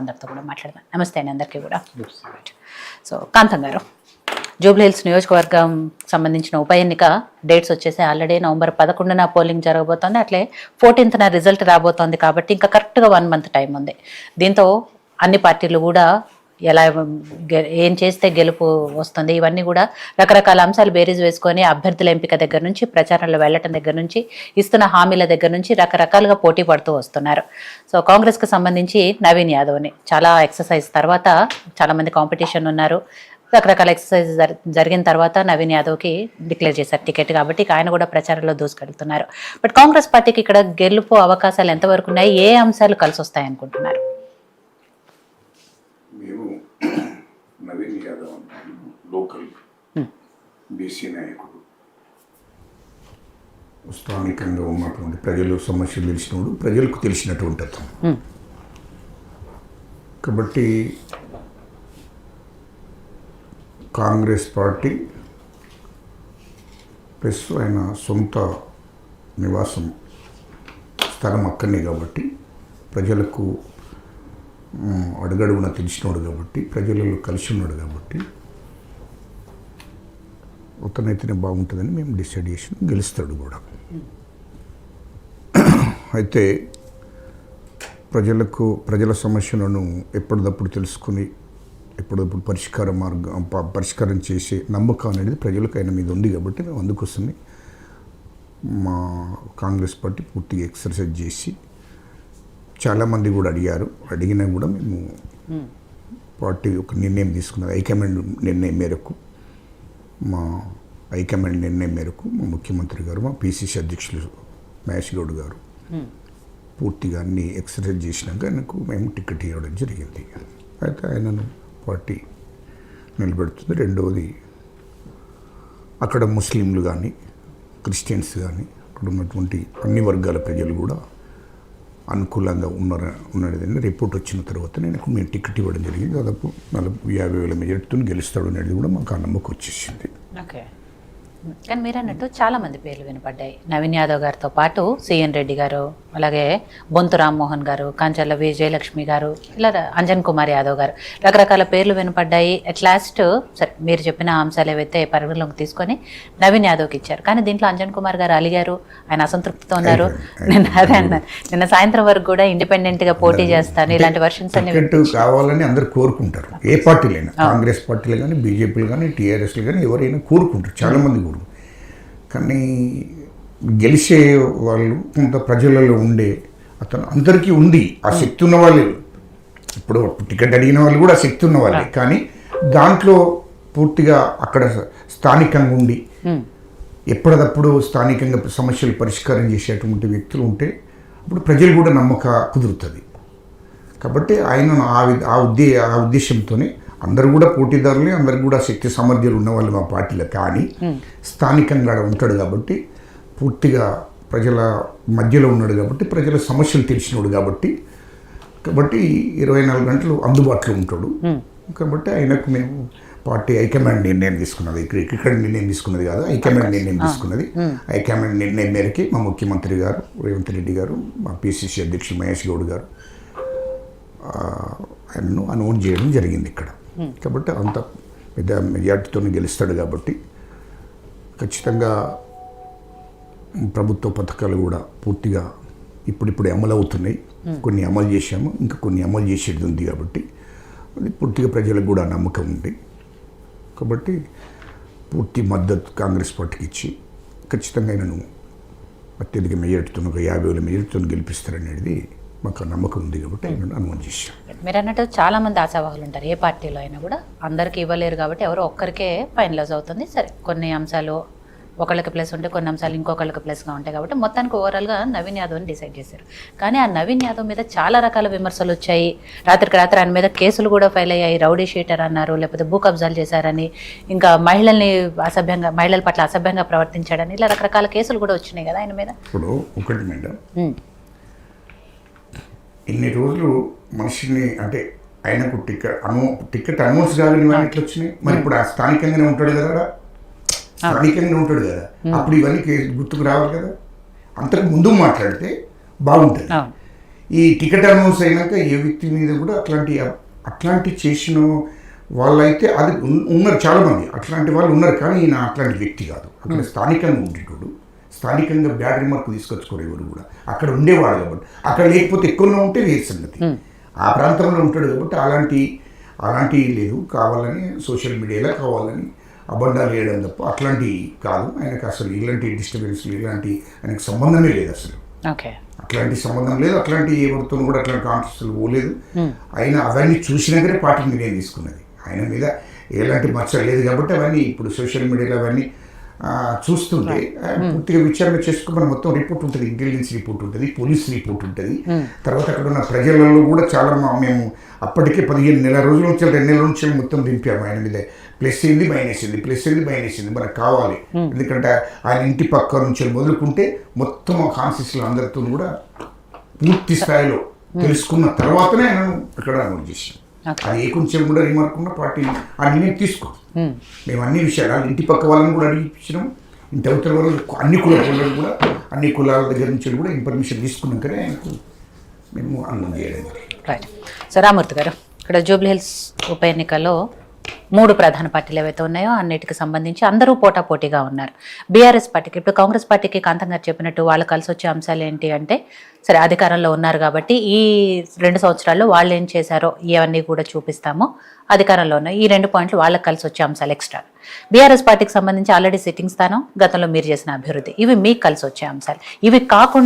అందరితో కూడా మాట్లాడదాం. నమస్తే అండి అందరికీ కూడా. సో కాంతం గారు, జూబ్లీహిల్స్ నియోజకవర్గం సంబంధించిన ఉప ఎన్నిక డేట్స్ వచ్చేసి ఆల్రెడీ నవంబర్ 11న పోలింగ్ జరగబోతోంది, అట్లే 14న రిజల్ట్ రాబోతోంది. కాబట్టి ఇంకా కరెక్ట్గా 1 మంత్ టైం ఉంది. దీంతో అన్ని పార్టీలు కూడా ఎలా ఏం చేస్తే గెలుపు వస్తుంది, ఇవన్నీ కూడా రకరకాల అంశాలు బేరీజ్ వేసుకొని అభ్యర్థుల ఎంపిక దగ్గర నుంచి, ప్రచారంలో వెళ్ళటం దగ్గర నుంచి, ఇస్తున్న హామీల దగ్గర నుంచి రకరకాలుగా పోటీ పడుతూ వస్తున్నారు. సో కాంగ్రెస్కి సంబంధించి నవీన్ యాదవ్ని చాలా ఎక్సర్సైజ్ తర్వాత చాలామంది కాంపిటీషన్ ఉన్నారు. రకరకాల ఎక్సర్సైజ్ జరిగిన తర్వాత నవీన్ యాదవ్కి డిక్లేర్ చేశారు టికెట్. కాబట్టి ఆయన కూడా ప్రచారంలో దూసుకెళ్తున్నారు. బట్ కాంగ్రెస్ పార్టీకి ఇక్కడ గెలుపు అవకాశాలు ఎంతవరకు ఉన్నాయి, ఏ అంశాలు కలిసి వస్తాయి అనుకుంటున్నారు? నవీన్ యాదవ్ లోకల్ బీసీ నాయకుడు, స్థానికంగా ఉన్నటువంటి ప్రజలు సమస్యలు తెలిసినప్పుడు, ప్రజలకు తెలిసినటువంటి అతను. కాబట్టి కాంగ్రెస్ పార్టీ ప్లస్ ఆయన సొంత నివాసం స్థలం అక్కడనే కాబట్టి ప్రజలకు అడుగడుగున తెలిసినాడు కాబట్టి ప్రజలలో కలిసి ఉన్నాడు కాబట్టి అతనైతేనే బాగుంటుందని మేము డిసైడ్ చేసి గెలుస్తాడు కూడా. అయితే ప్రజల సమస్యలను ఎప్పటికప్పుడు తెలుసుకుని ఎప్పటికప్పుడు పరిష్కారం చేసే నమ్మకం అనేది ప్రజలకు ఆయన మీద ఉంది. కాబట్టి మేము అందుకోసమే మా కాంగ్రెస్ పార్టీ పూర్తిగా ఎక్సర్సైజ్ చేసి, చాలామంది కూడా అడిగినా కూడా మేము పార్టీ ఒక నిర్ణయం తీసుకున్నది. హైకమాండ్ నిర్ణయం మేరకు మా ముఖ్యమంత్రి గారు, మా పిసిసి అధ్యక్షులు మహేష్ గౌడ్ గారు పూర్తిగా అన్ని ఎక్సర్సైజ్ చేసినాక ఆయనకు మేము టికెట్ ఇవ్వడం జరిగింది. అయితే ఆయనను పార్టీ నిలబెడుతుంది. రెండవది, అక్కడ ముస్లింలు కానీ క్రిస్టియన్స్ కానీ అక్కడ ఉన్నటువంటి అన్ని వర్గాల ప్రజలు కూడా అనుకూలంగా ఉన్నదని రిపోర్ట్ వచ్చిన తర్వాత మేము టికెట్ ఇవ్వడం జరిగింది. దాదాపు 50,000 మెజార్టీతో గెలుస్తాడు అనేది కూడా మాకు ఆ నమ్మకం వచ్చేసింది. ఓకే, కానీ మీరు అన్నట్టు చాలా మంది పేర్లు వినపడ్డాయి. నవీన్ యాదవ్ గారితో పాటు సిఎన్ రెడ్డి గారు, అలాగే బొంతు రామ్మోహన్ గారు, కాంచర్ల విజయలక్ష్మి గారు, ఇలా అంజన్ కుమార్ యాదవ్ గారు, రకరకాల పేర్లు వినపడ్డాయి. అట్ లాస్ట్ సరే మీరు చెప్పిన అంశాలు ఏవైతే పరిగణలోకి తీసుకొని నవీన్ యాదవ్కి ఇచ్చారు. కానీ దీంట్లో అంజన్ కుమార్ గారు అలిగారు, ఆయన అసంతృప్తితో ఉన్నారు. నిన్న సాయంత్రం వరకు కూడా ఇండిపెండెంట్గా పోటీ చేస్తాను ఇలాంటి వర్షన్స్ అన్ని కావాలని అందరు కోరుకుంటారు. ఏ పార్టీలైనా, కాంగ్రెస్ పార్టీలు కానీ, బీజేపీలు కానీ, టీఆర్ఎస్లు కానీ ఎవరైనా కోరుకుంటారు, చాలామంది కోరు. కానీ గెలిచే వాళ్ళు కొంత ప్రజలలో ఉండే అతను అందరికీ ఉంది ఆ శక్తి ఉన్న వాళ్ళు. ఇప్పుడు టికెట్ అడిగిన వాళ్ళు కూడా ఆ శక్తి ఉన్న వాళ్ళే. కానీ దాంట్లో పూర్తిగా అక్కడ స్థానికంగా ఉండి ఎప్పటికప్పుడు స్థానికంగా సమస్యలు పరిష్కారం చేసేటువంటి వ్యక్తులు ఉంటే అప్పుడు ప్రజలు కూడా నమ్మకం కుదురుతుంది. కాబట్టి ఆయన ఆ ఉద్దేశంతోనే అందరు కూడా పోటీదారులే, అందరు కూడా శక్తి సామర్థ్యాలు ఉన్నవాళ్ళు మా పార్టీలో. కానీ స్థానికంగా ఉంటాడు కాబట్టి, పూర్తిగా ప్రజల మధ్యలో ఉన్నాడు కాబట్టి, ప్రజల సమస్యలు తెలిసినాడు కాబట్టి 24 గంటలు అందుబాటులో ఉంటాడు. కాబట్టి ఆయనకు మేము పార్టీ హైకమాండ్ నిర్ణయం తీసుకున్నది, ఇక్కడ నిర్ణయం తీసుకున్నది కాదు, హైకమాండ్ నిర్ణయం తీసుకున్నది. హైకమాండ్ నిర్ణయం మేరకి మా ముఖ్యమంత్రి గారు రేవంత్ రెడ్డి గారు, మా పిసిసి అధ్యక్షులు మహేష్ గౌడ్ గారు ఆయనను అనౌన్స్ చేయడం జరిగింది ఇక్కడ. కాబట్టి అంత పెద్ద మెజార్టీతో గెలుస్తాడు కాబట్టి ఖచ్చితంగా ప్రభుత్వ పథకాలు కూడా పూర్తిగా ఇప్పుడిప్పుడే అమలు అవుతున్నాయి. కొన్ని అమలు చేశాము, ఇంకా కొన్ని అమలు చేసేది ఉంది. కాబట్టి అది పూర్తిగా ప్రజలకు కూడా నమ్మకం ఉంది. కాబట్టి పూర్తి మద్దతు కాంగ్రెస్ పార్టీకి ఇచ్చి ఖచ్చితంగా ఆయనను అత్యధిక మెజార్టీతో, ఒక 50,000 మెజార్టీతో గెలిపిస్తారనేది మాకు నమ్మకం ఉంది. కాబట్టి ఆయన అనుమతి చేశాం. మీరు అన్నట్టు చాలా మంది ఆశావాహులు ఉంటారు ఏ పార్టీలో అయినా కూడా, అందరికీ ఇవ్వలేరు కాబట్టి ఎవరో ఒక్కరికే ఫైనలైజ్ అవుతుంది. సరే, కొన్ని అంశాలు ఒకళ్ళకి ప్లస్ ఉంటే కొన్ని అంశాలు ఇంకొకళ్ళకి ప్లస్గా ఉంటాయి. కాబట్టి మొత్తానికి ఓవరాల్గా నవీన్ యాదవ్ని డిసైడ్ చేశారు. కానీ ఆ నవీన్ యాదవ్ మీద చాలా రకాల విమర్శలు వచ్చాయి. రాత్రికి రాత్రి ఆయన మీద కేసులు కూడా ఫైల్ అయ్యాయి. రౌడీ షీటర్ అన్నారు, లేకపోతే భూ కబ్జాలు చేశారని, ఇంకా మహిళల పట్ల అసభ్యంగా ప్రవర్తించాడని, ఇలా రకరకాల కేసులు కూడా వచ్చినాయి కదా ఆయన మీద. ఇప్పుడు ఒకటి మేడం, ఇన్ని రోజులు మనిషిని అంటే ఆయనకు టికెట్ అనౌన్స్ కాదని ఎట్లా వచ్చినాయి? మరి ఇప్పుడు ఆ స్థానికంగానే ఉంటాడు కదా, అప్పుడు ఇవన్నీ గుర్తుకు రావాలి కదా. అంతకు ముందు మాట్లాడితే బాగుంటుంది. ఈ టికెట్ అనౌన్స్ అయినాక ఏ వ్యక్తి మీద కూడా అట్లాంటి చేసిన వాళ్ళైతే అది ఉన్నారు చాలామంది, అట్లాంటి వాళ్ళు ఉన్నారు. కానీ ఈయన అట్లాంటి వ్యక్తి కాదు. అక్కడ స్థానికంగా ఉండేటోడు, స్థానికంగా బ్యాడ్ రిమార్క్ తీసుకొచ్చుకోరు ఎవరు కూడా. అక్కడ ఉండేవాడు కాబట్టి, అక్కడ లేకపోతే ఎక్కువగా ఉంటే వేరే సంగతి. ఆ ప్రాంతంలో ఉంటాడు కాబట్టి అలాంటి లేదు. కావాలని సోషల్ మీడియాలో కావాలని అబండాలు వేయడం తప్ప అట్లాంటి కాదు. ఆయనకు అసలు ఇలాంటి డిస్టర్బెన్స్లు ఇలాంటి ఆయనకు సంబంధమే లేదు అసలు. అట్లాంటి సంబంధం లేదు. అట్లాంటి ఎవరితో కూడా అట్లాంటి కాన్ఫరెన్స్లు పోలేదు. ఆయన అవన్నీ చూసినాకనే పార్టీ నిర్ణయం తీసుకున్నది. ఆయన మీద ఎలాంటి మచ్చ లేదు కాబట్టి అవన్నీ ఇప్పుడు సోషల్ మీడియాలో అవన్నీ చూస్తుంటే పూర్తిగా విచారణ చేసుకోమని మొత్తం రిపోర్ట్ ఉంటుంది. ఇంటెలిజెన్స్ రిపోర్ట్ ఉంటుంది, పోలీస్ రిపోర్ట్ ఉంటుంది. తర్వాత అక్కడ ఉన్న ప్రజలలో కూడా చాలా మేము అప్పటికే 15 నెలల రోజుల నుంచి 2 నెలల నుంచి మొత్తం దింపాము. ఆయన మీద ప్లస్ అయింది మైనస్ అయింది మనకు కావాలి. ఎందుకంటే ఆయన ఇంటి పక్క నుంచి మొదలుకుంటే మొత్తం కాన్స్టిట్యూన్సీలో అందరితో కూడా పూర్తి స్థాయిలో తెలుసుకున్న తర్వాతనే ఆయన ఇక్కడ అమలు చేసాం. అది ఏ కొంచెం కూడా రిమార్క్ ఉన్న పార్టీ ఆ నిర్ణయం తీసుకో. మేము అన్ని విషయాలు ఇంటి పక్క వాళ్ళని కూడా అడిగిపించినాం. ఇంటి అవతల వాళ్ళు అన్ని కులాల కూడా అన్ని కులాల దగ్గర నుంచి కూడా ఇన్ఫర్మేషన్ తీసుకున్నాకనే ఆయనకు మేము అందం చేయలేదు. రైట్. సో రామూర్తి గారు, ఇక్కడ జూబ్లీ హిల్స్ ఉప ఎన్నికల్లో 3 ప్రధాన పార్టీలు ఏవైతే ఉన్నాయో అన్నిటికి సంబంధించి అందరూ పోటాపోటీగా ఉన్నారు. బీఆర్ఎస్ పార్టీకి, ఇప్పుడు కాంగ్రెస్ పార్టీకి కాంతం గారు చెప్పినట్టు వాళ్ళు కలిసి వచ్చే అంశాలు ఏంటి అంటే, సరే అధికారంలో ఉన్నారు కాబట్టి ఈ 2 సంవత్సరాల్లో వాళ్ళు ఏం చేశారో ఇవన్నీ కూడా చూపిస్తాము. అధికారంలో ఉన్న ఈ 2 పాయింట్లు వాళ్ళకి కలిసి వచ్చే అంశాలు ఎక్స్ట్రా. బీఆర్ఎస్ పార్టీకి సంబంధించి ఆల్రెడీ సిట్టింగ్ స్థానం, గతంలో మీరు చేసిన అభివృద్ధి, ఇవి మీకు కలిసి వచ్చే అంశాలు. ఇవి కాకుండా